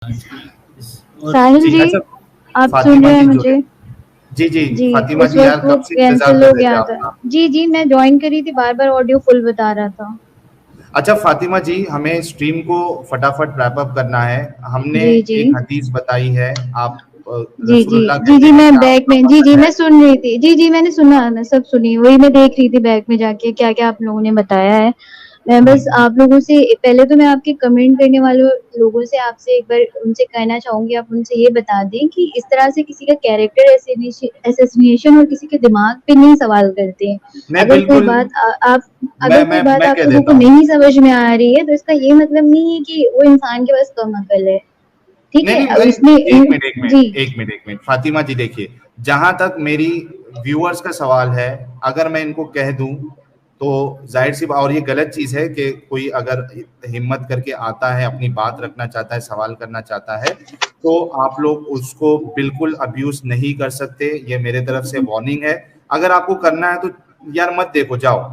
और साहिल जी जी, अच्छा, आप सुन फातिमा रहे हैं जी मुझे? जुड़े। जी, जी, जी, फातिमा उस जी यार वक़्त वो कब से इंतज़ार कैंसल कर हो रहे थे गया था। आपका। जी, जी, मैं जॉइन करी थी, बार-बार ऑडियो फुल बता रहा था। अच्छा फातिमा जी, हमें स्ट्रीम को फटाफट रैप अप करना है। हमने जी, जी। एक हदीस बताई है, आप जी, जी। रसूलुल्लाह जी, कहते जी, हैं मैं कि बैक आपका में जी, जी, वतन है। मैं सुन रही थी। जी, जी, मैंने सुना, मैं सब सुनी। वही मैं देख रही थी बैक में जाके क्या-क्या आप लोगों ने बताया है। मैं हुँ, बस आप लोगों से पहले तो मैं आपके कमेंट करने वालों लोगों से आपसे एक बार उनसे कहना चाहूँगी, आप उनसे ये बता दें कि इस तरह से किसी का कैरेक्टर असैसिनेशन और किसी के दिमाग पे नहीं सवाल करते हैं। नहीं अगर कोई बिल्कुल, बात आप मैं अगर कोई मैं बात मैं आप कह लोगों देता को हूँ। नहीं समझ में आ रही है, तो इसका ये मतलब नहीं है कि वो इंसान के पास कम अकल है। ठीक नहीं, है? नहीं भाई, उसने 1 मिनट, 1 जी। Minute, 1 minute, 1 minute. Fatima ji देखिए, जहाँ तक मेरी व्यूअर्स का सवाल है, अगर मैं इनको कह दूँ, तो ज़ाहिर-सी और ये गलत चीज़ है कि कोई अगर हिम्मत करके आता है, अपनी बात रखना चाहता है, सवाल करना चाहता है, तो आप लोग उसको बिल्कुल अब्यूज़ नहीं कर सकते। ये मेरे तरफ से वार्निंग है। अगर आपको करना है तो यार मत देखो, जाओ।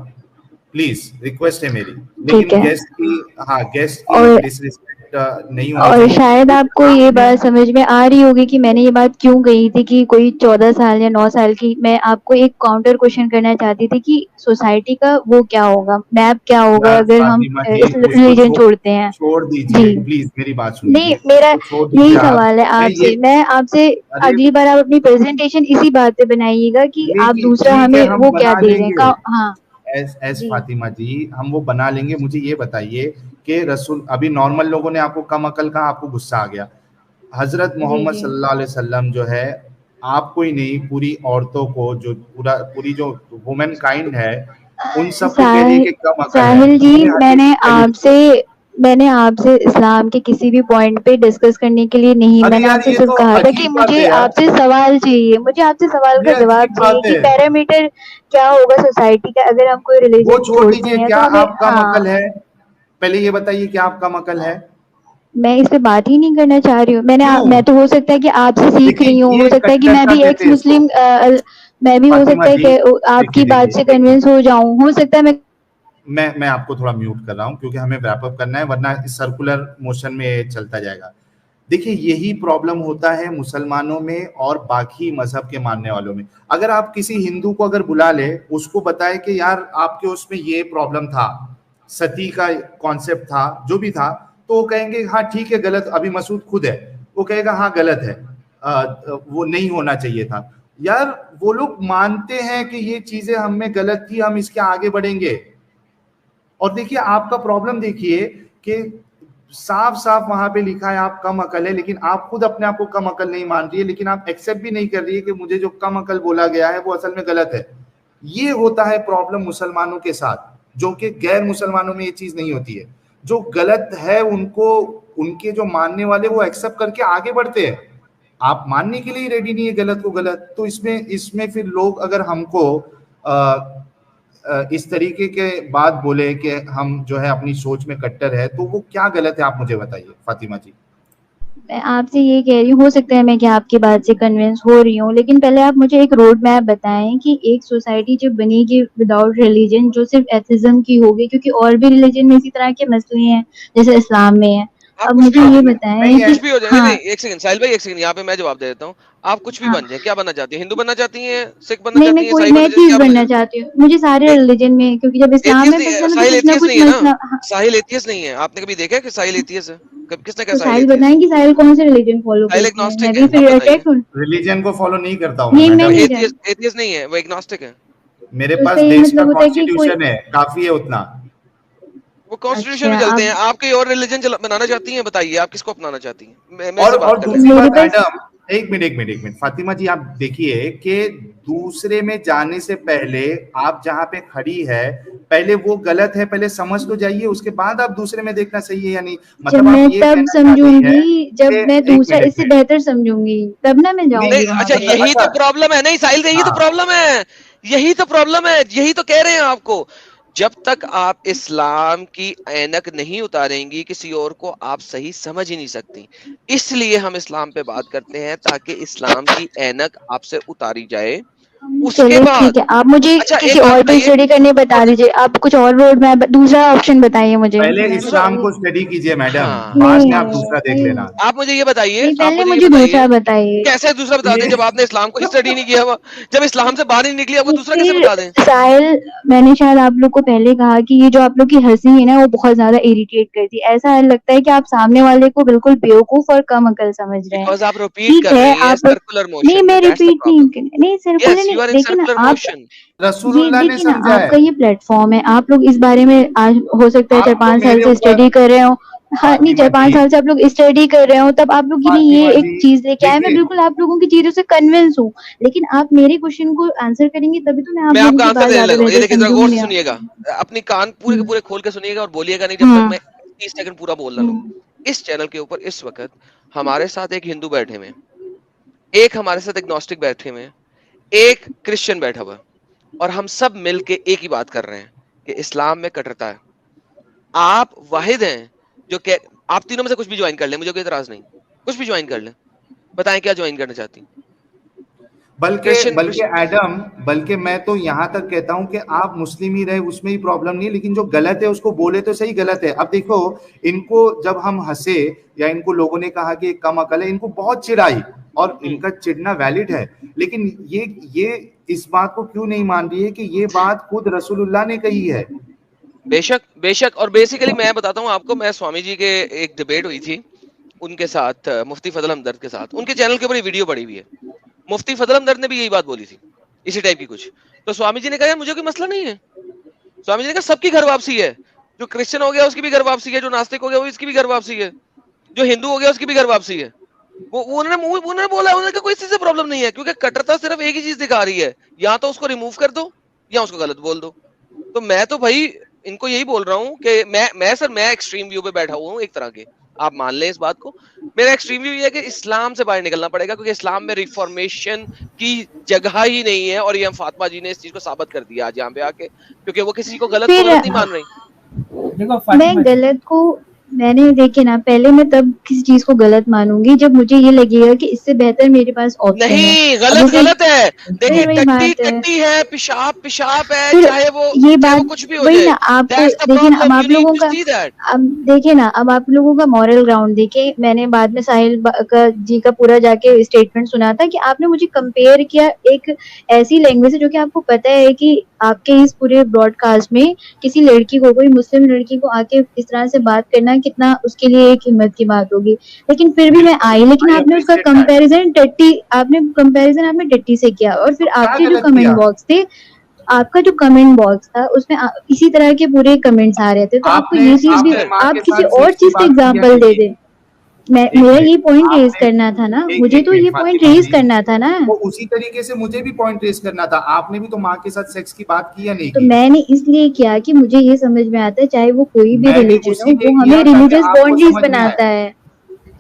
प्लीज़ रिक्वेस्ट है मेरी। ठीक लेकिन है। गेस्ट की, हाँ, गेस्ट की और डिसरिस्पेक्ट नहीं होनी और चाहिए। शायद लेकिन आपको ये आपने बात समझ में आ रही होगी कि मैंने ये बात क्यों कही थी कि कोई 14 साल या 9 साल की मैं आपको एक काउंटर क्वेश्चन करना चाहती थी कि सोसाइटी का वो क्या होगा, मैप क्या होगा यार अगर हम फातिमा जी इस उसको रिलीजन छोड़ते हैं। छोड़ जी। दीजिए प्लीज, मेरी बात नहीं, सुनिए। मेरा उसको छोड़ यही दीजिए आप। सवाल है मैं ये, आपसे। मैं आपसे अरे अगली बार आप अपनी प्रेज़ेंटेशन इसी बात पे बनाइएगा कि आप लेकिन दूसरा ठीक है, हमें हम वो क्या बना दे रहे हैं। लेंगे। का हाँ, एस एस जी। फातिमा जी, हम वो बना लेंगे। मुझे ये बताइए कि रसूल, अभी नॉर्मल लोगों ने आपको कम अकल कहा, आपको गुस्सा आ गया। हजरत जी, मोहम्मद जी। सल्लल्लाहु अलैहि वसल्लम जो है, आपको ही नहीं पूरी औरतों को, जो पूरी जो वुमेन काइंड है, उन सबको कह दिए साहि कि कम अकल है। साहिल जी, मैंने हदीस पहले, मैंने आपसे इस्लाम के किसी भी पॉइंट पे डिस्कस करने के लिए नहीं, अरे मैंने यार आपसे ये सिर्फ तो कहा था कि अजीब बात मुझे है यार, आपसे सवाल चाहिए, मुझे आपसे सवाल ये का जवाब अजीब चाहिए बात कि है। पैरामीटर क्या होगा सोसाइटी का अगर हम कोई वो रिलीजन छोड़ छोड़ते दीजिए, हैं क्या तो हमें आप कम हाँ, अकल है? पहले ये बताइए, क्या आप कम अकल है? मैं इस पे बात ही नहीं करना चाह रही हूँ। मैं क्यों? तो हो सकता है कि आपसे सीख देखिए रही हूँ, हो ये सकता है कि मैं कट्टरता भी एक्स कहते हैं इसको। मुस्लिम मैं भी हो फातिमा सकता है जी कि देखिए, आपकी बात देखिए, से देखिए, कन्विंस हो जाऊँ, हो सकता है मैं मैं आपको थोड़ा म्यूट कर रहा हूँ क्योंकि हमें रैप अप करना है, वरना इस सर्कुलर मोशन में ये चलता जाएगा। देखिए यही प्रॉब्लम होता है मुसलमानों में और बाकी मजहब के मानने वालों में। अगर आप किसी हिंदू को अगर बुला ले, उसको बताए कि यार आपके उसमें ये प्रॉब्लम था, सती का कॉन्सेप्ट था, जो भी था, तो वो कहेंगे हाँ ठीक है, गलत। अभी मसूद खुद है, वो कहेगा हाँ गलत है, वो नहीं होना चाहिए था। यार वो लोग मानते हैं कि ये चीजें हम में गलत थी, हम इसके आगे बढ़ेंगे। और देखिए आपका प्रॉब्लम देखिए कि साफ साफ वहां पे लिखा है आप कम अकल है, लेकिन आप खुद अपने आप को कम अकल नहीं मान रही है, लेकिन आप एक्सेप्ट भी नहीं कर रही है कि मुझे जो कम अकल बोला गया है वो असल में गलत है। ये होता है प्रॉब्लम मुसलमानों के साथ, जो कि गैर मुसलमानों में ये चीज नहीं होती है। जो गलत है उनको, उनके जो मानने वाले वो एक्सेप्ट करके आगे बढ़ते हैं। आप मानने के लिए रेडी नहीं है गलत को गलत, तो इसमें इसमें फिर लोग अगर हमको इस तरीके के बात बोले कि हम जो है अपनी सोच में कट्टर है, तो वो क्या गलत है, आप मुझे बताइए फातिमा जी। मैं आपसे ये कह रही हूँ, हो सकता है मैं कि आपकी बात से कन्विंस हो रही हूँ, लेकिन पहले आप मुझे एक रोड मैप बताएँ कि एक सोसाइटी जब बनेगी विदाउट रिलीजन, जो सिर्फ़ एथिज़्म की होगी, क्योंकि और भी रिलीजन में इसी तरह के मसले हैं, जैसे इस्लाम में है। आप अब कुछ भी मुझे हो ये जाएंगे, नहीं बताएँ है। कि कुछ भी हो जाएंगे। नहीं हाँ, नहीं, एक सेकंड साहिल भाई, एक सेकंड, यहाँ पे मैं जवाब दे देता हूँ। आप कुछ भी हाँ। बन जाए, क्या बनना चाहती हैं? हिंदू बनना चाहती हैं, सिख बनना नहीं, चाहती मैं हैं, कोई ईसाई बनना मैं चाहती हैं, एथीस्ट क्या बनना बनना चाहती चाहती हूँ। मुझे सारे हैं? रिलीजन में क्योंकि जब इस्लाम एथियस में नहीं है, फँसना है, तो साहिल कुछ ना एथियस कुछ नहीं है ना। मसला हाँ, साहिल एथियस नहीं है, आपने कभी देखा है कि साहिल एथियस है? कब किसने कहा तो साहिल साहिल एथियस बताएँ है? कि साहिल कौन से रिलीजन फ़ॉलो साहिल करती है? मैं एग्नोस्टिक भी है, आप फिर बताइए। अटैक हूँ? रिलीजन को फॉलो नहीं करता हूँ नहीं, मैं, मैं वो मैडम। नहीं जा एथियस एथियस नहीं है, वो एग्नोस्टिक है। मेरे तो पास इसका ये देश का मतलब होता है कि कोई कॉन्स्टिट्यूशन है, काफी है उतना। वो कॉन्स्टिट्यूशन में अच्छा, चलते हैं। आप आप कोई और रिलीजन बनाना चाहती हैं? बताइए आप किसको अपनाना चाहती हैं, मेरे से बात और कर लें। दूसरी मेरे बात पास मैडम, एक मिनट, एक मिनट, एक मिनट, फातिमा जी आप देखिए कि दूसरे में जाने से पहले आप जहां पे खड़ी है, पहले वो गलत है, पहले समझ तो जाइए, उसके बाद आप दूसरे में देखना सही है या नहीं। जब मतलब आप मैं ये तब कहना चाह रही है समझूँगी, जब कि मैं एक दूसरा मिनट, एक इससे मिनट, बेहतर समझूँगी, तब ना मैं नहीं, नहीं, जाऊँगी वहाँ अच्छा पे। यही तो अच्छा, प्रॉब्लम है। नहीं साहिल, यही तो हाँ, प्रॉब्लम है। यही तो प्रॉब्लम है, यही तो कह रहे हैं आपको। जब तक आप इस्लाम की ऐनक नहीं उतारेंगी, किसी और को आप सही समझ ही नहीं सकती। इसलिए हम इस्लाम पे बात करते हैं, ताकि इस्लाम की ऐनक आपसे उतारी जाए उसके चलिए बाद ठीक है, आप मुझे अच्छा किसी एक बात और पे बताइए, स्टडी करने बता दीजिए। आप कुछ और रोड मैप, दूसरा ऑप्शन बताइए मुझे। पहले मैं इस्लाम फिर को स्टडी कीजिए मैडम, हाँ बाद नहीं में आप दूसरा देख नहीं लेना। आप मुझे ये बताइए, नहीं, आप पहले मुझे ये मुझे दूसरा बताइए बताइए। कैसे दूसरा बता दें ये जब आपने इस्लाम को स्टडी नहीं किया हुआ, जब इस्लाम से बाहर ही निकली आपको दूसरा कैसे फिर बता दें? साहिल, मैंने शायद आप लोग को पहले कहा कि ये जो आप लोग की हंसी है ना, वो बहुत ज्यादा इरिटेट करती है। ऐसा लगता है कि आप सामने वाले को बिल्कुल बेवकूफ और कम अकल समझ रहे हैं। बिकॉज आप रिपीट ठीक कर है, रही हैं आप सर्कुलर नहीं, मोशन में, मैं दैट्स द रिपीट प्रॉब्लम। नहीं सर्कुलर यस नहीं, यू आर इन देखिए ना सर्कुलर आप, मोशन। ये रसूलुल्लाह ने देखिए ना, समझा आपका है। ये प्लेटफॉर्म है, आप लोग इस बारे में आज हो सकता है आप तो 4-5 साल मेरे से ऊपर, स्टडी कर रहे हो। हाँ नहीं, फातिमा 4-5 जी, साल से आप लोग स्टडी कर रहे हो, तब आप लोग के लिए ये फातिमा एक जी, चीज लेके आए। मैं देखिए बिल्कुल आप लोगों की चीजों से कन्विंस हूँ, लेकिन आप मेरे क्वेश्चन को आंसर करेंगे तभी तो मैं आप मैं लोगों आपका की आंसर बात देने ज्यादा लगा हूँ, ये बेहतर देखिए जरा गौर समझूंगी से ना। सुनिएगा, अपनी कान पूरे के हम्म पूरे खोल के सुनिएगा और बोलिएगा नहीं जब तक हम्म मैं 30 सेकंड पूरा बोल ना लूं। हम्म इस चैनल के ऊपर इस वक्त हमारे साथ एक हिंदू बैठे हुए हैं, एक हमारे साथ एग्नोस्टिक बैठे हुए हैं, एक क्रिश्चियन बैठा हुआ है, और हम सब मिलके एक ही बात कर रहे हैं कि इस्लाम में कट्टरता है। आप वाहिद हैं जो कह, आप तीनों में से कुछ भी ज्वाइन कर लें, मुझे कोई इतराज नहीं, कुछ भी ज्वाइन कर लें, बताएं क्या ज्वाइन करना चाहती? बल्कि क्रिश्चियन बल्कि एडम, बल्कि मैं तो यहाँ तक कहता हूँ कि आप मुस्लिम ही रहे उसमें ही प्रॉब्लम नहीं है, लेकिन जो गलत है उसको बोले तो सही गलत है। अब देखो, इनको जब हम हंसे या इनको लोगों ने कहा कि कम अकल है, इनको बहुत चिढ़ाई, और इनका चिढ़ना वैलिड है, लेकिन ये इस बात को क्यों नहीं मान रही है कि ये बात खुद रसूलुल्लाह ने कही है। बेशक बेशक, और बेसिकली मैं बताता हूँ आपको, मैं स्वामी जी के एक डिबेट हुई थी उनके साथ, मुफ्ती फजल हमदर्द के साथ, उनके चैनल के ऊपर ये वीडियो पड़ी हुई है। मुफ्ती फजल हमदर्द ने भी यही बात बोली थी, इसी टाइप की कुछ। तो स्वामी जी ने कहा यार मुझे कोई मसला नहीं है, स्वामी जी ने कहा सबकी घर वापसी है, जो क्रिश्चियन हो गया उसकी भी घर वापसी है, जो नास्तिक हो गया वो इसकी भी घर वापसी है, जो हिंदू हो गया उसकी भी घर वापसी है। वो उन्होंने बोला, उन्होंने कहा कोई चीज से प्रॉब्लम नहीं है, क्योंकि कट्टरता सिर्फ एक ही चीज दिखा रही है, या तो उसको रिमूव कर दो या उसको गलत बोल दो। तो मैं तो भाई इनको यही बोल रहा हूँ कि मैं एक्सट्रीम व्यू पे बैठा हुआ हूँ एक तरह के, आप मान लें इस बात को। मेरा एक्सट्रीम व्यू ये है कि इस्लाम से बाहर निकलना पड़ेगा, क्योंकि इस्लाम में रिफॉर्मेशन की जगह ही नहीं है, और ये हम फातिमा जी ने इस चीज को साबित कर दिया आज यहाँ पे आके, क्योंकि वो किसी को गलत फिर नहीं मान रही। देखो फातिमा मैं जी, गलत को, मैंने देखे ना, पहले मैं तब किसी चीज को गलत मानूंगी जब मुझे ये लगेगा कि इससे बेहतर मेरे पास ऑप्शन है। नहीं, अब गलत जैसे गलत है। देखिए फिर वही टट्टी बात है, टट्टी है, पेशाब पेशाब है, फिर चाहे वो ये बात कुछ भी हो वही जाए, ना, आपको दैट्स द देखिए ना, अब प्रॉब्लम, यू आप नीड लोगों टू का, सी दैट। अब देखिए ना, अब आप लोगों का मॉरल ग्राउंड देखे, मैंने बाद में साहिल का जी का पूरा जाके स्टेटमेंट सुना था कि आपने मुझे कंपेयर किया एक ऐसी लैंग्वेज से जो कि आपको पता है कि आपके इस पूरे ब्रॉडकास्ट में किसी लड़की को, कोई मुस्लिम लड़की को आके इस तरह से बात करना कितना उसके लिए एक हिम्मत की बात होगी। लेकिन फिर भी मैं आई, लेकिन आई आपने उसका अप्रिशिएट दैट। कंपैरिजन आपने टट्टी से किया, और फिर क्या आपके जो गलत कमेंट किया बॉक्स थे, आपका जो कमेंट बॉक्स था उसमें इसी तरह के पूरे कमेंट्स आ रहे थे, तो आपको आपने ये चीज भी, आपने माँ आप के किसी साथ और सेक्स की चीज का बात की या एग्जाम्पल नहीं दे की? दे। मैं, एक मेरा मिनट, ये पॉइंट रेज आपने करना था ना, एक मुझे एक तो मिनट ये पॉइंट फातिमा रेज जी, करना था ना। वो उसी तरीके से मुझे भी पॉइंट रेस करना था। आपने भी तो माँ के साथ सेक्स की बात की या नहीं तो की? मैंने इसलिए किया कि मुझे ये समझ में आता है, चाहे वो कोई भी मैं भी रिलीजन उसी हो, लिए वो किया हमें ताकि रिलीजियस आपको बाउंड्रीज समझ में आए। बनाता है।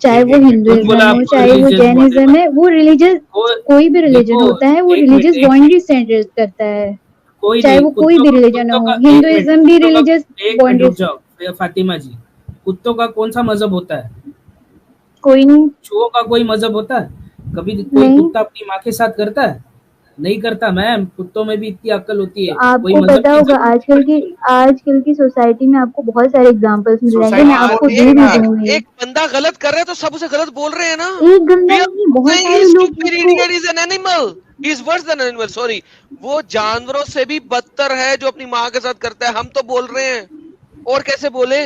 चाहे एक वो एक मिनट कौन बोला हिंदुइज्म हो, आपको चाहे वो रिलीजियस बाउंड्री जैनिज्म है, वो रिलीजियस, को? कोई भी रिलीजन देखो, होता है वो एक मिनट रिलीजियस एक बाउंड्री मिनट सेट करता है, कोई चाहे नहीं, वो कोई भी रिलीजन कुत्तों हो, का एक मिनट, हिंदुइज्म भी कुत्तों का रिलीजियस एक मिनट रुक बाउंड्रीज। जाओ फातिमा जी, कुत्तों का कौन सा मजहब होता है? कोई नहीं, चूहों का कोई मजहब होता है? कभी कोई नहीं, कुत्ता अपनी माँ के साथ करता है? नहीं करता मैम, कुत्तों में भी इतनी अक्ल होती है, तो कोई आपको मजहब पता की होगा जरूरत नहीं पड़ती। आजकल की सोसाइटी में आपको बहुत सारे एग्जांपल्स मिल जाएंगे, मैं सोसाइटी यार आपको छोड़िए दे एक भी ना, एक दूंगी। एक बंदा गलत कर रहा है तो सब उसे गलत बोल रहे हैं ना। एक गंदा वी आर नहीं, बहुत saying he सारे is लोग stupid, उसको, idiot, he is an animal, he is worse than an animal, sorry, वो जानवरों से भी बदतर है जो अपनी माँ के साथ करता है, हम तो बोल रहे हैं, और कैसे बोले?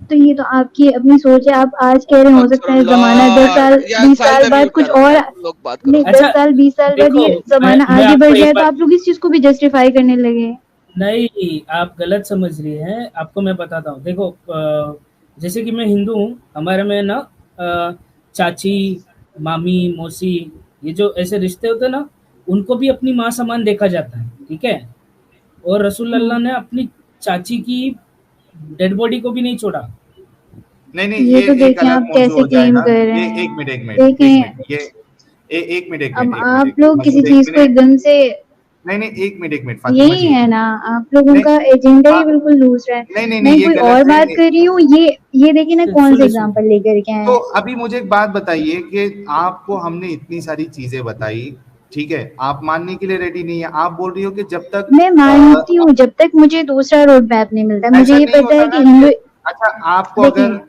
तो ये तो आपकी अपनी सोच है, आप आज कह रहे हो सकता है जमाना 10 साल यार 20 साहिल साल मैं बाद म्यूट कुछ कर रहा हूँ और, यार, तुम लोग बात करो। नहीं, 10 अच्छा साल 20 साल बाद देखो, ये जमाना मैं आगे बढ़ आपको जाए एक तो बात, आप लोग इस चीज को भी जस्टिफाई करने लगे। नहीं आप गलत समझ रही हैं, आपको मैं बताता हूँ। देखो जैसे कि मैं हिंदू हूँ, हमारे में ना चाची, मामी, मौसी, ये जो ऐसे रिश्ते होते हैं ना, उनको भी अपनी माँ समान देखा जाता है, ठीक है? और रसूलुल्लाह ने अपनी चाची की डेड बॉडी को भी नहीं छोड़ा। नहीं नहीं, ये ये तो एक देखें अलग आप मौजू कैसे हो क्लेम जाएगा। कर रहे ये हैं, एक मिनट एक मिनट एक देखें, मिनट, ये एक मिनट एक अब मिनट एक मिनट आप एक मिनट लोग किसी मसूद, एक चीज को मिनट, एकदम से, नहीं नहीं, एक मिनट एक मिनट फातिमा यही जी, है ना, आप लोगों नहीं, का एजेंडा ही हाँ, बिल्कुल दूसरा है। नहीं नहीं नहीं, मैं ये कोई और गलत है। बात कर रही हूँ, ये देखिए ना कौन से सुनिए एग्जांपल सुनिए, लेकर के आए तो हैं। अभी मुझे एक बात बताइए कि आपको हमने इतनी सारी चीजें बताई, ठीक है, आप मानने के लिए रेडी नहीं है। आप बोल रही हो कि जब तक मैं मानती हूँ जब तक मुझे दूसरा रोड मैप नहीं मिलता। मुझे ऐसा ये नहीं पता है होता कि ना हिंदू, अच्छा आपको देखिए अगर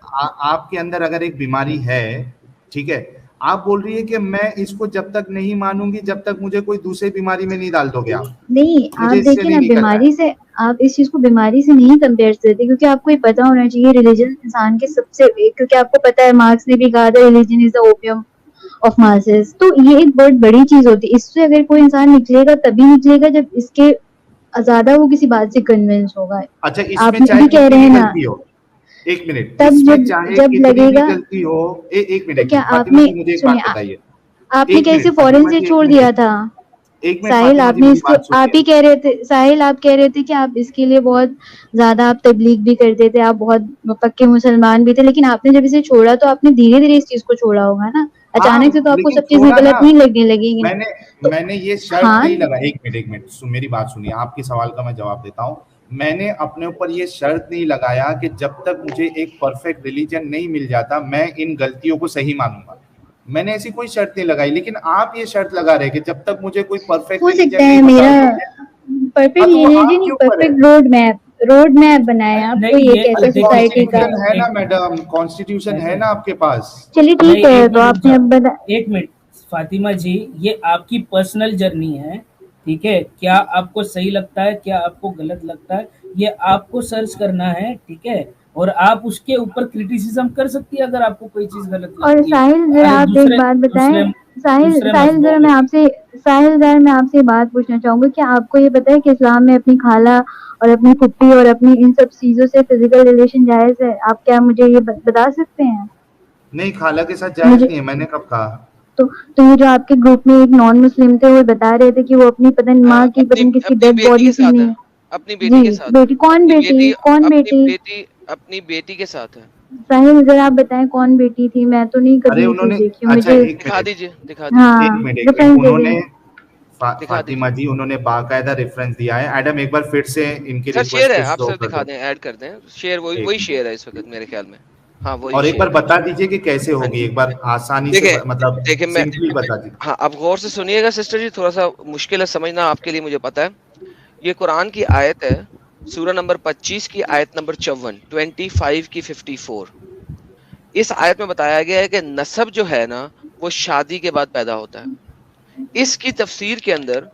आपके अंदर अगर एक बीमारी है, ठीक है, आप बोल रही है कि मैं इसको जब तक नहीं मानूंगी जब तक मुझे कोई दूसरी बीमारी में नहीं डाल दोगे आप, नहीं, आप मुझे इससे देखिए नहीं ना, निकलना है। बीमारी से आप इस चीज को बीमारी से नहीं कंपेयर करते, क्योंकि आपको ये पता होना चाहिए रिलीजन इंसान के सबसे, क्योंकि आपको पता है मार्क्स ने भी कहा था religion is the opium of masses, तो ये एक बहुत बड़ी चीज होती है। इससे अगर कोई इंसान निकलेगा तभी निकलेगा जब इसके ज्यादा वो किसी बात से कन्विंस होगा। अच्छा, आप इसमें चाहे भी कह कितनी रहे भी हैं ना, गलती हो, एक मिनट, तब इसमें जब चाहे जब कितनी भी लगेगा, गलती हो, एक मिनट, तो एक क्या मिनट फातिमा आपने, जी मुझे एक बात सुनिए बताइए। आपने एक कैसे मिनट फौरन फातिमा से जी, एक छोड़ दिया मिनट, था? एक मिनट साहिल, फातिमा जी आपने मेरी इसको, बात आप सुनिए। ही कह रहे थे, साहिल आप कह रहे थे कि आप इसके लिए बहुत ज्यादा आप तबलीग भी करते थे, आप बहुत पक्के मुसलमान भी थे, लेकिन आपने जब इसे छोड़ा तो आपने धीरे धीरे इस चीज को छोड़ा होगा ना, अचानक से हाँ तो आपको लेकिन सब चीजें छोड़ा ना, गलत नहीं लगने लगेगी। मैंने मैंने ये शर्त हाँ, नहीं लगा, एक मिनट मेरी बात सुनिए, आपके सवाल का मैं जवाब देता हूँ। मैंने अपने ऊपर ये शर्त नहीं लगाया कि जब तक मुझे एक परफेक्ट रिलीजन नहीं मिल जाता मैं इन गलतियों को सही मानूंगा। मैंने ऐसी कोई शर्त नहीं लगाई, लेकिन आप ये शर्त लगा रहे हैं कि जब तक मुझे कोई परफेक्ट हो सकता रिलीजन है नहीं बता मेरा दोगे। परफेक्ट हाँ तो वो रिलीजन ही, आपके ऊपर है। परफेक्ट रोड मैप बनाया आपको नहीं, ये ये कैसा अरे देखिए सोसाइटी का। कॉन्स्टिट्यूशन है ना एक मैडम, कॉन्स्टिट्यूशन है पहले ना आपके पास। चलिए ठीक नहीं, है, एक तो मिनट रुक आपने जाओ, अब बता, एक मिनट फातिमा जी, ये आपकी पर्सनल जर्नी है, ठीक है? क्या आपको सही लगता है, क्या आपको गलत लगता है, ये आपको सर्च करना है, ठीक है? और आप उसके ऊपर क्रिटिसिज्म कर सकती है अगर आपको कोई चीज गलत और लगती है। साहिल जरा अरे आप एक दूसरे बात बताएं, दूसरे साहिल दूसरे साहिल मजहबों जरा में, मैं आपसे, साहिल जरा मैं आपसे ये बात पूछना चाहूंगी कि आपको ये पता है कि इस्लाम में अपनी खाला और अपनी फुप्पी और अपनी इन सब चीजों से फिजिकल रिलेशन जायज है? आप क्या मुझे ये बता सकते हैं? नहीं, खाला के साथ जायज मुझे नहीं है, मैंने कब कहा। तो तो ये जो आपके ग्रुप में एक नॉन मुस्लिम थे वो बता रहे थे कि वो अपनी पता नहीं माँ की पता अपनी नहीं किसकी अपनी डेड बेटी के बॉडी साथ सुनी है, है। अपनी बेटी जी, के साथ है, बेटी कौन, अपनी बेटी बेटी कौन अपनी बेटी? बेटी अपनी बेटी के साथ है। साहिल जरा आप बताएं कौन बेटी थी, मैं तो नहीं अरे कभी ये चीज उन्होंने, देखी, अच्छा मुझे, एक दिखा मिनट, दीजिए, दिखा दीजिए, हाँ एक रेफरेंस मिनट, दे दें। उन्होंने दिखा फातिमा दीजिए। जी उन्होंने बाकायदा रेफरेंस दिया है। एडम एक बार फिर से इनकी सर शेयर रिक्वेस्ट है, को आप शो सर कर दिखा दो। दें, ऐड कर दें, शेयर वही एक वही मिनट, शेयर है इस वक्त मेरे ख्याल में। हाँ वही और एक बार शेयर है। बता दीजिए कि कैसे हाँ होगी, जी, एक बार आसानी से देखिए, मतलब देखिए मैं, सिंपली बता दीजिए। हाँ आप गौर से सुनिएगा सिस्टर जी, थोड़ा सा मुश्किल है समझना आपके लिए, मुझे पता है। ये कुरान की आयत है, सूरह नंबर 25 की आयत नंबर 54, 25 की 54। इस आयत में बताया गया है कि नसब जो है ना वो शादी के बाद पैदा होता है। इसकी तफसीर के अंदर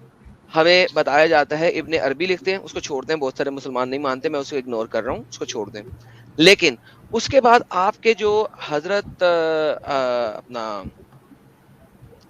हमें बताया जाता है, इब्ने अरबी लिखते हैं, उसको छोड़ते हैं, बहुत सारे मुसलमान नहीं मानते, मैं उसको इग्नोर कर रहा हूँ, उसको छोड़ दें। लेकिन उसके बाद आपके जो हजरत अपना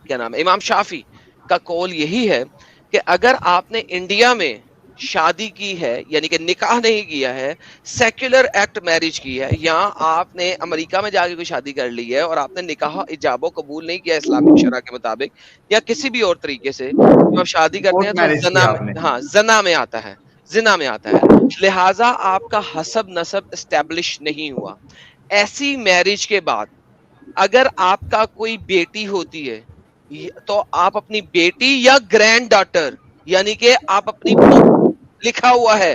क्या नाम है, इमाम शाफी का कौल यही है कि अगर आपने इंडिया में शादी की है, यानी कि निकाह नहीं किया है, सेक्युलर एक्ट मैरिज की है, या आपने अमेरिका में जाके कोई शादी कर ली है और आपने निकाह इजाबो कबूल नहीं किया इस्लामिक शरा के मुताबिक या किसी भी और तरीके से, जब आप शादी करते कोर्ट हैं तो मैरिज जना किया में, आपने। हाँ जना में आता है, जिना में आता है, लिहाजा आपका हसब नसब एस्टेब्लिश नहीं हुआ। ऐसी मैरिज के बाद अगर आपका कोई बेटी होती है तो आप अपनी बेटी या ग्रैंड डॉटर, यानी कि आप अपनी लिखा हुआ है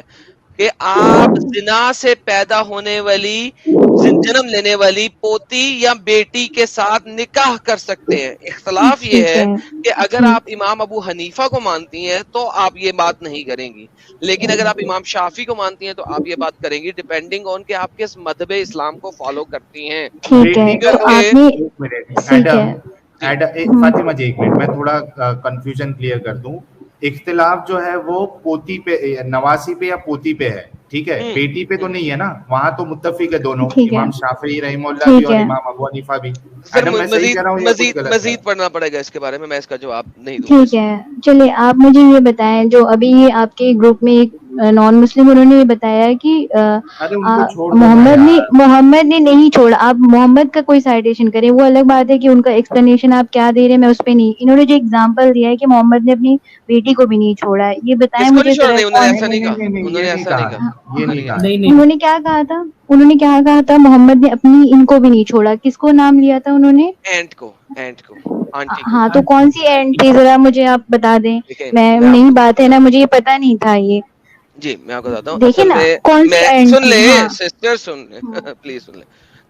कि आप जिना से पैदा होने वाली, जन्म लेने वाली पोती या बेटी के साथ निकाह कर सकते हैं। इख्तलाफ ये ठीक है है, कि अगर ठीक, आप इमाम अबू हनीफा को मानती हैं तो आप ये बात नहीं करेंगी, लेकिन अगर आप इमाम शाफी को मानती हैं तो आप ये बात करेंगी, डिपेंडिंग ऑन कि आप किस मजहब इस्लाम को फॉलो करती हैं। ठीक है, बेटी का तो तो क्योंकि आपने, एक मिनट ठीक है, एडम, जी फातिमा जी एक मिनट, मैं थोड़ा कंफ्यूजन क्लियर कर दूं। इख्तिलाफ जो है वो पोती पे, नवासी पे या पोती पे है, ठीक है, बेटी पे तो नहीं है ना, वहां तो मुत्तफिक है दोनों, ठीक है, इमाम शाफी रहीमहुल्लाह भी ठीक और है, इमाम अबू हनीफा भी। सर एडम मैं सही मजीद कह रहा हूँ या कुछ मजीद गलत है? मजीद पढ़ना पड़ेगा इसके बारे में, मैं इसका जवाब नहीं दूंगा ठीक इसमें। है। चलिए आप मुझे ये बताएं, जो अभी ये आपके ग्रुप में एक नॉन मुस्लिम, उन्होंने ये बताया कि अरे उनको छोड़ दो ना यार। मोहम्मद ने नहीं छोड़ा। आप मोहम्मद का कोई साइटेशन करें, वो अलग बात है कि उनका एक्सप्लेनेशन आप क्या दे रहे हैं, मैं उस पे नहीं, इन्होंने जो एग्जांपल दिया है कि मोहम्मद ने अपनी बेटी को भी नहीं छोड़ा है, ये बताएं किसको नहीं मुझे छोड़ा? जरा नहीं, उन्होंने कौन। ऐसा नहीं कहा, नहीं, ये उन्होंने नहीं ऐसा नहीं कहा, कहा, ये उन्होंने नहीं नहीं कहा। कहा। नहीं नहीं उन्होंने क्या कहा था? उन्होंने क्या कहा था? मोहम्मद ने अपनी इनको भी नहीं छोड़ा, किसको नाम लिया था उन्होंने? एंट को, आंटी को। हाँ, तो कौन सी एंड थी, जरा मुझे आप बता दें। देखिए मैं मैं नई आपको बात है बताता ना, हूँ, मुझे ये पता नहीं था ये। जी मैं आपको बताता हूँ, देखिए असल ना में कौन सी मैं, एंड सुन थी। ले हाँ, सिस्टर, सुन ले प्लीज सुन ले।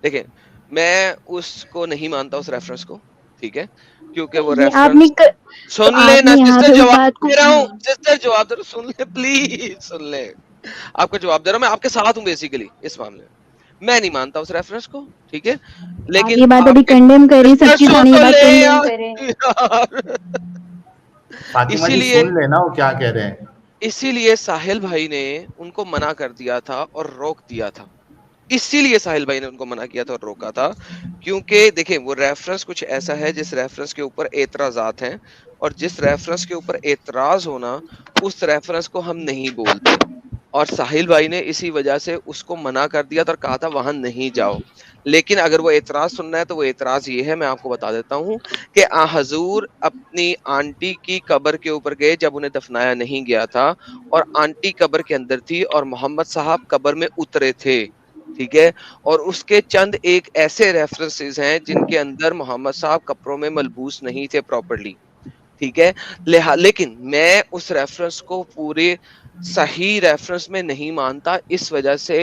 देखिए मैं उसको नहीं मानता उस रेफरेंस को, ठीक है, क्योंकि वो ये आपने रेफरेंस सुन ले ना आपने यहाँ सिस्टर, पे उस जवाब बात को दे रहा हूँ सिस्टर, जवाब दे रहा हूँ, सुन ले प्लीज, सुन ले, आपका जवाब दे रहा हूँ, मैं आपके साथ हूँ बेसिकली इस मामले में। मैं नहीं मानता उस रेफरेंस को, ठीक है, लेकिन आप ये बात अभी कंडेम करें, सबके सामने ये बात कंडेम करें। फातिमा जी इसीलिए सुन लेना वो क्या कह रहे हैं। इसीलिए साहिल भाई ने उनको मना कर दिया था और रोक दिया था, इसीलिए साहिल भाई ने उनको मना किया था और रोका था, क्योंकि देखें वो रेफरेंस कुछ ऐसा है जिस रेफरेंस के ऊपर एतराजात हैं, और जिस रेफरेंस के ऊपर एतराज होना उस रेफरेंस को हम नहीं बोलते, और साहिल भाई ने इसी वजह से उसको मना कर दिया था और कहा था वहां नहीं जाओ। लेकिन अगर वो एतराज सुनना है तो वो एतराज ये है, मैं आपको बता देता हूँ कि हजूर अपनी आंटी की कब्र के ऊपर गए जब उन्हें दफनाया नहीं गया था, और आंटी कब्र के अंदर थी और मोहम्मद साहब कब्र में उतरे थे, ठीक है, और उसके चंद एक ऐसे रेफरेंसेस हैं जिनके अंदर मोहम्मद साहब कब्रों में मलबूस नहीं थे प्रॉपर्ली, ठीक है, लेकिन मैं उस रेफरेंस को पूरे सही रेफरेंस में नहीं मानता, इस वजह से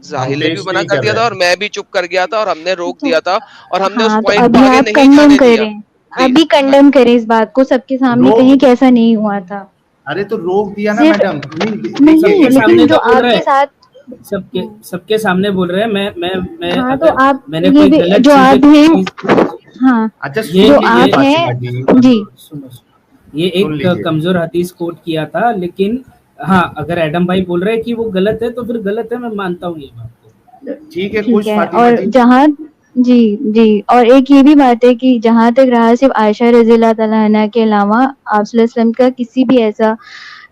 साहिल ने भी मना कर दिया था और मैं भी चुप कर गया था और हमने रोक दिया था और हमने उस पॉइंट अभी को आगे आप नहीं कंडेम जाने दिया। करें, अभी कंडेम करें इस बात को सबके सामने, कहीं कि ऐसा नहीं हुआ था। अरे तो रोक दिया ना सिर्फ- मैडम, नहीं सबके सामने लेकिन जो तो बोल रहे आपके हैं, साथ सबके सामने बोल रहे हैं, मैं हाँ, अगर तो आप मैंने ये कोई भी गलत जो आप हैं, चीज हाँ अच्छा ये जो सुन लीजिए आप फातिमा हैं जी, जी, सुनो, ये सुन एक लीजिए। कमजोर हदीस कोट किया था, लेकिन हाँ अगर एडम भाई बोल रहे हैं कि वो गलत है तो फिर गलत है, मैं मानता हूँ ये बात को। ठीक है ठीक खुश है। फातिमा और जी। जहाँ जी जी, और एक ये भी बात है कि जहाँ तक रहा सिर्फ आयशा रज़ी अल्लाह तआला अन्हा के अलावा आप सल्लल्लाहु अलैहि वसल्लम का किसी भी ऐसा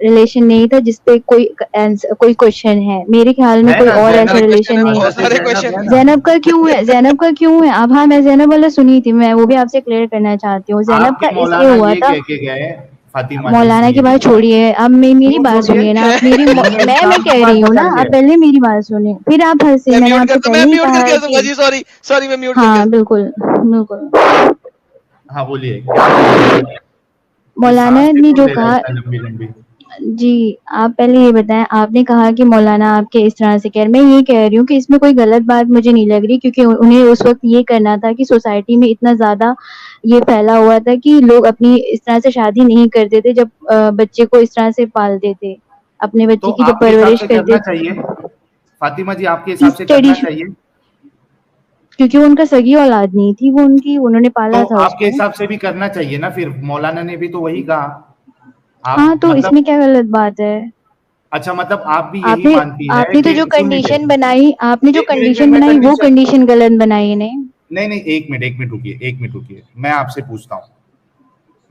रिलेशन नहीं था जिसपे कोई क्वेश्चन है, मेरे ख्याल में है कोई ना और ऐसा जैनब, रिलेशन नहीं। बहुत सारे हज़रत क्वेश्चन जैनब है ना। ज़ैनब का क्यों है, ज़ैनब का क्यों है? अब हाँ, मैं ज़ैनब वाला सुनी थी, मैं वो भी आपसे क्लियर करना चाहती हूँ। ज़ैनब आपके का इसलिए मौलाना हुआ ये था, कह के गए, फातिमा जी मौलाना की सुनिए, बात छोड़िए, अब मेरी क्यों बात छोड़िए, सुनिए ना, आप मेरी उन्होंने मैं इस्लाम की कह बात रही हूँ ना, बताई आप है। पहले मेरी बात सुनिए, फिर आप हंसे। मैं मैंने म्यूट आपको करता, पहले मैं ही म्यूट कहा करके है दूंगा कि जी, सॉरी मैं म्यूट करके। हाँ बिल्कुल बिल्कुल। हाँ बोलिए क्या बोल रहे हैं? मौलाना सांस ने क्यों जो ले रहे हैं कहा, इतना लंबी लंबी। जी आप पहले ये बताएं, आपने कहा कि मौलाना आपके इस तरह से कह रहे, मैं ये कह रही हूँ कि इसमें कोई गलत बात मुझे नहीं लग रही, क्योंकि उन्हें उस वक्त ये करना था कि सोसाइटी में इतना ज्यादा ये फैला हुआ था कि लोग अपनी इस तरह से शादी नहीं करते थे जब बच्चे को इस तरह से पालते थे, अपने तो बच्चे की जब आपके हिसाब परवरिश से करते करना चाहिए, थे। फातिमा जी आपके हिसाब से स्टडी, करना चाहिए, क्योंकि वो उनका सगी औलाद नहीं थी, वो उन्होंने तो पाला था आपके उसको। हिसाब से भी करना चाहिए ना, फिर मौलाना ने भी तो वही कहा। हाँ, आप तो मतलब, इसमें क्या गलत बात है? अच्छा मतलब आप भी यही आपने मानती है आपने तो कि, जो सुन लीजिए, कंडीशन बनाई, आपने जो एक मिनट में कंडीशन मैं बनाई वो कंडीशन, कंडीशन गलत बनाई है। नहीं नहीं एक मिनट रुकिए, एक मिनट रुकिए, मैं आपसे पूछता हूँ,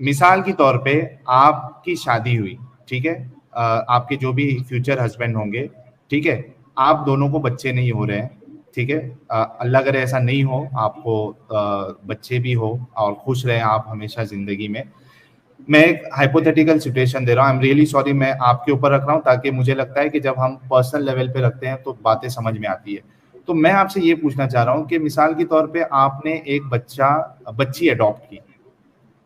मिसाल के तौर पे आपकी शादी हुई, ठीक है, आपके जो भी फ्यूचर हस्बैंड होंगे, ठीक है, आप दोनों को बच्चे नहीं हो रहे हैं, ठीक है, अल्लाह करे ऐसा नहीं हो, आपको बच्चे भी हो और खुश रहें आप हमेशा जिंदगी में। मैं एक हाइपोथेटिकल सिचुएशन दे रहा हूँ, आई एम रियली सॉरी, मैं आपके ऊपर रख रहा हूँ ताकि मुझे लगता है कि जब हम पर्सनल लेवल पे रखते हैं तो बातें समझ में आती है। तो मैं आपसे ये पूछना चाह रहा हूँ कि मिसाल के तौर पे आपने एक बच्ची अडॉप्ट की,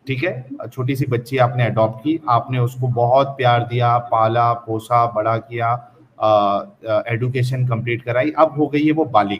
ठीक है, छोटी सी बच्ची आपने अडॉप्ट की, आपने उसको बहुत प्यार दिया, पाला पोसा बड़ा किया, एडुकेशन कंप्लीट कराई, अब हो गई है वो बालिग,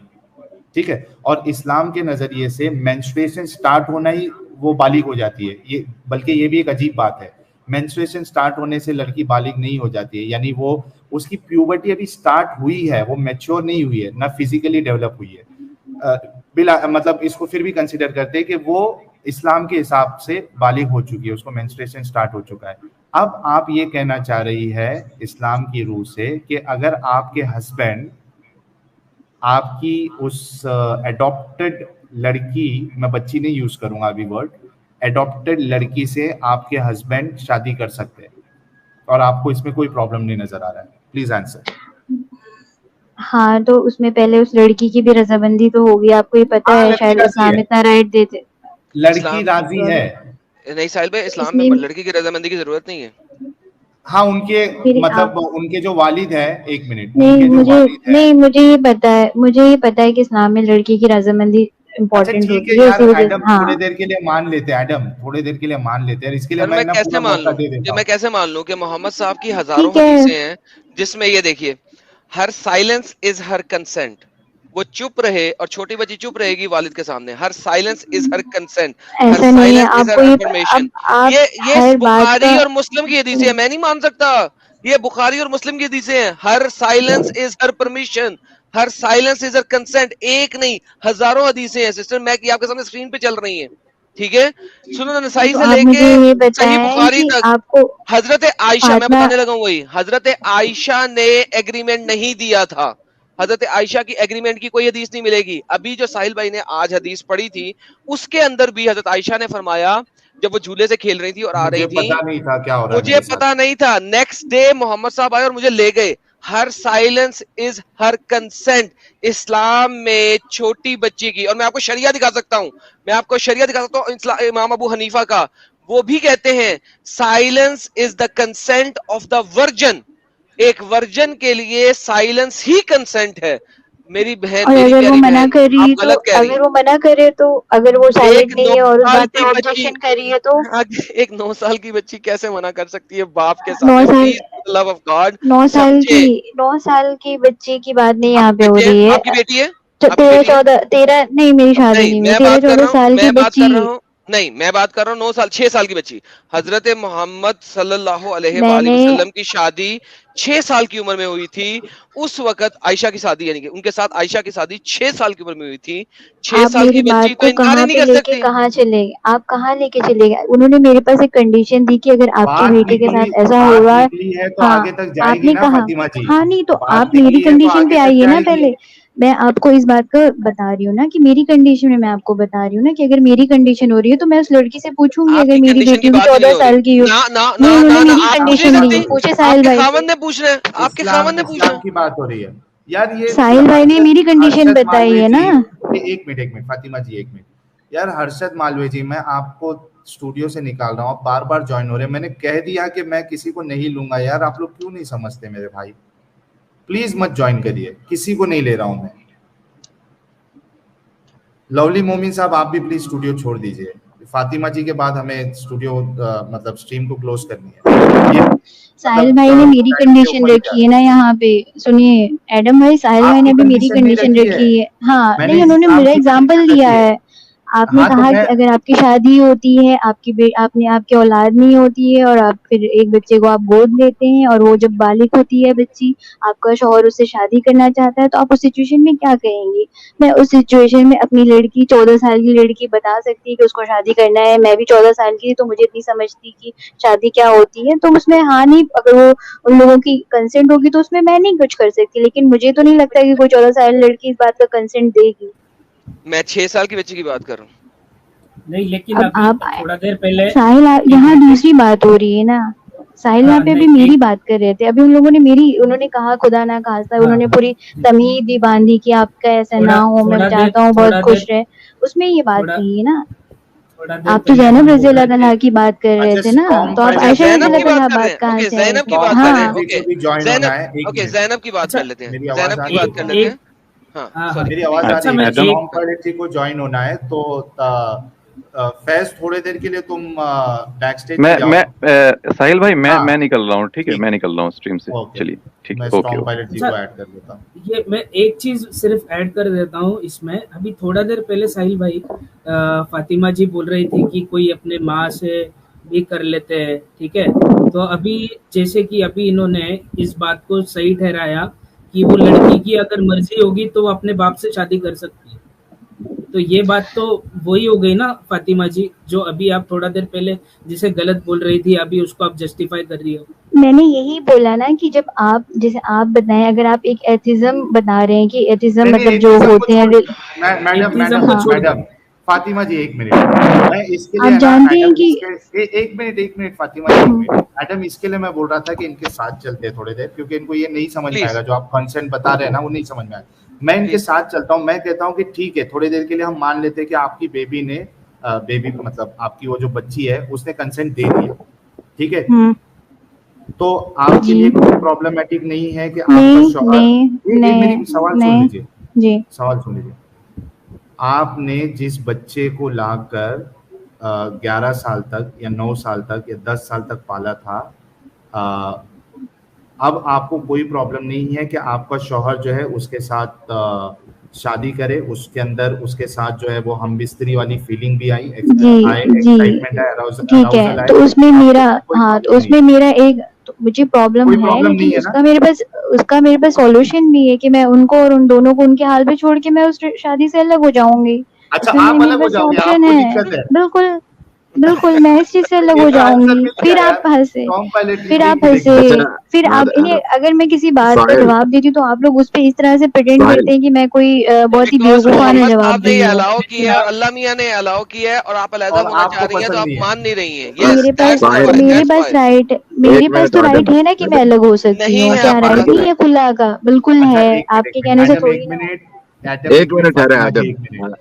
ठीक है, और इस्लाम के नजरिए से मेंस्ट्रुएशन स्टार्ट होना ही वो बालिग हो जाती है, ये बल्कि ये भी एक अजीब बात है, मेंस्ट्रुएशन स्टार्ट होने से लड़की बालिग नहीं हो जाती है, यानी वो उसकी प्यूबर्टी अभी स्टार्ट हुई है, वो मैच्योर नहीं हुई है, ना फिजिकली डेवलप हुई है, बिला मतलब इसको फिर भी कंसिडर करते हैं कि वो इस्लाम के हिसाब से बालिग हो चुकी है, उसको मेंस्ट्रुएशन स्टार्ट हो चुका है। अब आप ये कहना चाह रही है इस्लाम की रूह से कि अगर आपके हस्बैंड आपकी उस एडॉप्टेड लड़की, मैं बच्ची नहीं यूज करूंगा अभी वर्ड, एडॉप्टेड लड़की से आपके हस्बैंड शादी कर सकते हैं और आपको इसमें कोई प्रॉब्लम नहीं नजर आ रहा है, प्लीज आंसर। हाँ, तो उसमें पहले उस लड़की की भी रजामंदी तो होगी, आपको ये पता हाँ है, लड़की शायद राजी इस्लाम है, इतना राइट देते। लड़की राजी है, नहीं साहिल भाई, इस्लाम में इसमें लड़की की रजामंदी की जरूरत नहीं है। हाँ उनके फिर मतलब आप, उनके जो वालिद है, एक मिनट, नहीं उनके जो वालिद है, नहीं मुझे ये पता है कि इस्लाम में लड़की की रजामंदी अच्छा इम्पोर्टेंट ठीक है होती है, यार, इसी वजह एडम से थोड़ी हाँ। देर के लिए मान लेते हैं, एडम थोड़ी देर के लिए मान लेते हैं, इसके लिए सर मैं मैं ना कैसे पूरा मान मौका लूं दे कि देता मैं हूँ। कैसे मान लूं कि मोहम्मद साहब की हजारों ठीक है, हदीसें हैं जिसमें ये देखिए, हर साइलेंस इज हर कंसेंट, वो चुप रहे और छोटी बच्ची चुप रहेगी वालिद के सामने। हर साइलेंस इज हर कंसेंट, हर ऐसा नहीं है, साइलेंस इज हर आपको ये अफर्मेशन। आप ये हर बात बुखारी का और मुस्लिम की हदीसें हैं, मैं नहीं मान सकता। ये बुखारी और मुस्लिम की हदीसें हैं। Her silence is her permission, her silence is her consent. एक नहीं, हजारों हदीसें हैं सिस्टर, मैं की आपके सामने स्क्रीन पे चल रही हैं, ठीक है। सुनन नसाई तो से आप लेके मुझे ये सही बताएं बुखारी कि तक। आपको हजरत आयशा, मैं फातिमा बताने लगा हूं वही, हजरत आयशा ने एग्रीमेंट नहीं दिया था। हजरत आयशा की एग्रीमेंट की कोई हदीस नहीं मिलेगी। अभी जो साहिल भाई ने आज हदीस पढ़ी थी उसके अंदर भी हजरत आयशा ने फरमाया, जब वो झूले से खेल रही थी और आ मुझे रही थी, पता नहीं था क्या हो रहा है मुझे मेरे साथ। पता नहीं था। नेक्स्ट डे मोहम्मद साहब आए और मुझे ले गए। हर साइलेंस इज हर कंसेंट इस्लाम में छोटी बच्ची की, और मैं आपको शरिया दिखा सकता हूं, मैं आपको शरिया दिखा सकता हूं इमाम अबू हनीफा का। वो भी कहते हैं silence is the consent of the version. एक वर्जन के लिए साइलेंस ही कंसेंट है। मेरी बहन, और मेरी अगर वो प्यारी मना बहन, कर रही आप है तो गलत कह रही अगर हैं। वो मना करे तो अगर वो एक साइलेंट 9 नहीं है और उस साल बात पे की बच्ची, ऑब्जेक्शन कर रही है तो एक 9 साल की बच्ची कैसे मना कर सकती है बाप के 9 सामने? साल प्लीज लव ऑफ गॉड 9 साल की समझे। 9 साल की बच्ची की बात नहीं यहाँ पे आपकी हो बच्ची है, रही है। आपकी बेटी है, आपकी 13 बेटी है। 14 13 नहीं, मेरी शादी नहीं, नहीं हुई है। मैं 13 बात कर 14 रहा हूँ, साल की मैं बात बच्ची। कर रहा हूँ, नहीं मैं बात कर रहा हूँ 9 साल 6 साल की बच्ची। हजरत मोहम्मद सल्लल्लाहु अलैहि मैंने वसल्लम की शादी 6 साल की उम्र में हुई थी। उस वक्त आयशा की शादी, यानी कि उनके साथ आयशा की शादी 6 साल की उम्र में हुई थी। 6 आप साल मेरी की बच्ची बात तो को इनकार ही कहाँ नहीं पे कर लेके सकती। कहाँ चले गए? आप कहाँ लेके चले गए? उन्होंने मेरे पास एक कंडीशन दी कि अगर आपके बेटे के साथ ऐसा बात होगा। निकली है तो हाँ, आगे तक जाएगी आपने ना कहा। फातिमा जी। हाँ, नहीं तो बात आप मेरी निकली है तो कंडीशन पे आगे तक आइए ना जाएगी। पहले। मैं आपको इस बात का बता रही हूँ ना कि मेरी कंडीशन में मैं आपको बता रही हूँ ना कि अगर मेरी कंडीशन हो रही है तो मैं उस लड़की से पूछूंगी, अगर आपकी मेरी कंडीशन बेटी की होगी बात ही नहीं 14 हो रही। साल की हो। ना ना नहीं, ना उन्होंने ना ना, मेरी आप पूछ नहीं कंडीशन दी है, सकती। पूछे साहिल आपके भाई से। खामन ने पूछना है, आपके खामन इस्लाम ने पूछना इस्लाम है। की बात हो रही है यार। ये साहिल भाई ने हर्षद मेरी कंडीशन हर्षद बताई मालवीय है जी, ना। एक मिनट फातिमा जी, एक मिनट यार। हर्षद मालवीय जी, मैं आपको स्टूडियो से निकाल रहा हूँ, आप बार बार ज्वाइन हो रहे हैं। मैंने कह दिया कि मैं किसी को नहीं लूंगा यार, आप लोग क्यों नहीं समझते मेरे भाई? प्लीज मत ज्वाइन करिए, किसी को नहीं ले रहा हूं मैं। लवली मोमिन साहब, आप भी प्लीज स्टूडियो छोड़ दीजिए। फातिमा जी के बाद हमें स्टूडियो मतलब स्ट्रीम को क्लोज करनी है। ये साहिल मतलब भाई ने मेरी टाइम के कंडीशन ऊपर ही जा रखी रहा है है। ना यहाँ पे। सुनिए एडम भाई, साहिल भाई ने आपकी अभी मेरी कंडीशन नहीं कंडीशन रखी है, रखी है। हाँ, मैंने नहीं, उन्होंने इस्लाम मेरा की एग्जाम्पल कंडीशन दिया रखी है। है। आपने हाँ तो कहा मैं कि अगर आपकी शादी होती है, आपकी औलाद नहीं होती है और आप फिर एक बच्चे को आप गोद लेते हैं और वो जब बालिग होती है बच्ची, आपका शौहर उससे शादी करना चाहता है, तो आप उस सिचुएशन में क्या कहेंगी? मैं उस सिचुएशन में अपनी लड़की 14 साल की लड़की बता सकती है कि उसको शादी करना है। मैं भी 14 साल की थी तो मुझे इतनी समझ थी कि शादी क्या होती है, तो उसमें हाँ नहीं, अगर वो उन लोगों की कंसेंट होगी तो उसमें मैं नहीं कुछ कर सकती। लेकिन मुझे तो नहीं लगता कि कोई 14 साल लड़की इस बात का कंसेंट देगी। मैं 6 साल की बच्ची की बात कर रहा हूँ। नहीं, लेकिन अब अभी आप थोड़ा देर पहले साहिल, एक यहाँ मिनट। दूसरी बात हो रही है ना। साहिल यहाँ हाँ, पे नहीं, अभी मेरी एक बात कर रहे थे। अभी उन लोगों ने उन्होंने कहा खुदा ना खास्ता, हाँ, उन्होंने पूरी जी, तमीद भी बांधी कि आपका ऐसा ना थोड़ा हो, मैं थोड़ा देर चाहता हूँ बहुत थोड़ा खुश देर रहे। उसमें ये बात थोड़ा नहीं है ना। थोड़ा देर आप तो पहले जैनब हम रजी बोल अल्लाह रहे थे। तआला की बात कर रहे अच्छा, थे ना, टॉम तो आप पायलट अच्छा, आयशा रजी जैनब अल्लाह की तआला बात कर रहे बात हैं। कहाँ ओके, से आई जैनब की फिर? बात टॉम कर रहे हैं। हाँ, पायलट जी ओके, को भी ज्वाइन होना जैनब, है। एक ओके, मिनट, जैनब की बात अच्छा, कर लेते हैं। मेरी आवाज जैनब आ की रही है? बात एक कर लेते हैं। एक हाँ, हाँ, हाँ, सॉरी मेरी आवाज आ प्लीज। अच्छा, रही मैं है? एडम एक टॉम पायलट जी को ज्वाइन होना है तो फैज थोड़ी देर के लिए तुम बैक स्टेज पे मैं जाओ। मैं साहिल भाई, मैं हाँ मैं निकल रहा हूँ, ठीक है, ठीक मैं है, निकल रहा हूँ स्ट्रीम से। ओके। चलिए, ठीक मैं है, ओके टॉम ओके। पायलट जी अच्छा, को ऐड कर देता हूँ। ये मैं एक चीज सिर्फ ऐड कर देता हूँ इसमें। अभी थोड़ा देर पहले साहिल भाई फातिमा जी बोल रही थी कि कोई अपने माँ से भी कर लेते हैं, ठीक है। तो अभी जैसे कि अभी इन्होंने इस बात को सही ठहराया कि वो लड़की की अगर मर्जी होगी तो वो अपने बाप से शादी कर सकती है। तो ये बात तो वही हो गई ना फातिमा जी, जो अभी आप थोड़ा देर पहले जिसे गलत बोल रही थी, अभी उसको आप जस्टिफाई कर रही हो। मैंने यही बोला ना कि जब आप, जैसे आप बताएं, अगर आप एक एथिज्म बता रहे हैं कि एथिज्म नहीं नहीं, मतलब जो एथिज्म को होते हैं। छोड़, मैडम एथिज्म मैडम को हाँ, छोड़ दो। मैडम फातिमा जी, एक मिनट। मैं इसके लिए आप है ना जानते हैं मैडम, कि एक मिनट फातिमा जी, एक मिनट मैडम, इसके लिए मैं बोल रहा था कि इनके साथ चलते हैं थोड़ी देर, क्योंकि इनको ये नहीं समझ में प्लीज आएगा जो आप कंसेंट बता रहे हैं ना, वो नहीं समझ में आएगा। मैं इनके प्लीज। साथ चलता हूँ, मैं कहता हूँ कि ठीक है, थोड़ी देर के लिए हम मान लेते हैं कि आपकी बेबी ने मतलब आपकी वो जो बच्ची है उसने कंसेंट दे दिया, ठीक है। तो आपके जी, लिए कोई प्रॉब्लमेटिक नहीं है कि आपका नहीं शौहर, नहीं एक नहीं मेरी सवाल सुन नहीं, लीजिए, जी, सवाल सुन लीजिए। आपने जिस बच्चे को लाकर 11 साल तक या 9 साल तक या 10 साल तक पाला था, अब आपको कोई प्रॉब्लम नहीं है कि आपका शौहर जो है उसके साथ शादी करे, उसके अंदर उसके साथ जो है वो हम बिस्तरी वाली फीलिंग भी आई, जी एक्साइटमेंट है, ठीक है। तो उसमें मेरा तो उसमें मेरा एक तो मुझे प्रॉब्लम है, लेकिन उसका मेरे पास सॉल्यूशन भी है कि मैं उनको और उन दोनों को उनके हाल पे छोड़ के मैं उस शादी से अलग हो जाऊंगी। अच्छा, आप अलग हो जाओगे, आपको दिक्कत है? बिल्कुल बिल्कुल, मैं इस चीज से अलग हो जाऊंगी। फिर आप हंसे, फिर आप इन्हें, अगर मैं किसी बात का जवाब देती हूँ तो आप लोग उस पे इस तरह से प्रेटेंड करते हैं कि मैं कोई बहुत ही बेवकूफाना जवाब दे रही हूँ। अलाउ किया और अल्लाह मियां ने अलाउ किया है और आप अलग होना चाह रही हैं, तो आप मान नहीं रही हैं। मेरे पास तो राइट है ना कि मैं अलग हो सकती हूँ। क्या राइट नहीं है खुला का? बिल्कुल है, आपके कहने से थोड़ी। एक मिनट ठहरे आदम।